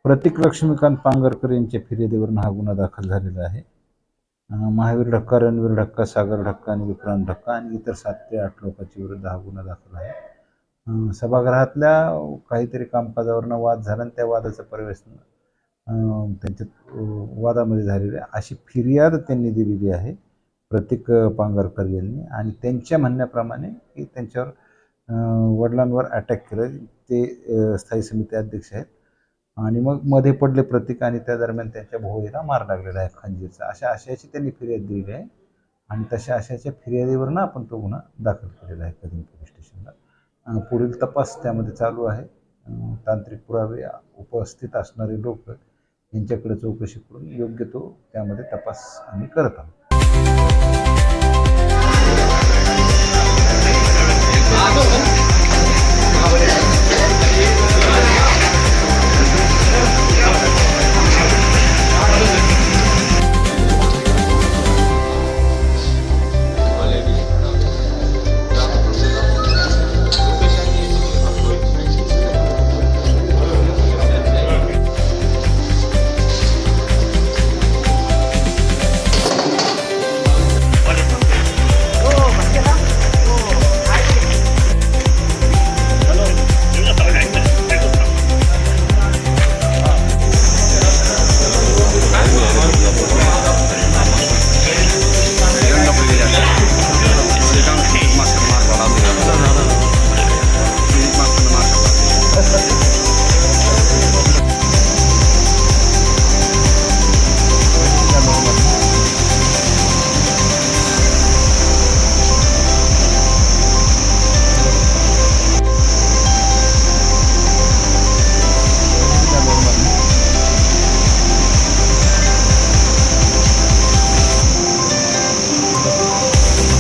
प्रतीक लक्ष्मीकांत पांगरकर यांच्या फिर्यादीवरून हा गुन्हा दाखल झालेला आहे. महावीर ढक्का, रणवीर ढक्का, सागर ढक्का आणि विक्रांत ढक्का आणि इतर 7 ते 8 लोकांच्या विरुद्ध हा गुन्हा दाखल आहे. सभागृहातल्या काहीतरी कामकाजावरनं वाद झाला आणि त्या वादाचा पर्यवेक्षण त्यांच्या वादामध्ये झालेली आहे अशी फिर्याद त्यांनी दिलेली आहे प्रतीक पांगरकर यांनी. आणि त्यांच्या म्हणण्याप्रमाणे की त्यांच्यावर वडिलांवर अटॅक केलं. ते स्थायी समिती अध्यक्ष आहेत आणि मग मध्ये पडले प्रतीक आणि त्या दरम्यान त्यांच्या भोवतीला मार लागलेला आहे खंजीरचा, अशा आशयाची त्यांनी फिर्याद दिलेली आहे. आणि तशा आशयाच्या फिर्यादीवरनं आपण तो गुन्हा दाखल केलेला आहे कदम पोलीस स्टेशनला. पुढील तपास त्यामध्ये चालू आहे. तांत्रिक पुरावे, उपस्थित असणारे लोक यांच्याकडे चौकशी करून योग्य तो त्यामध्ये तपास आम्ही करत आहोत.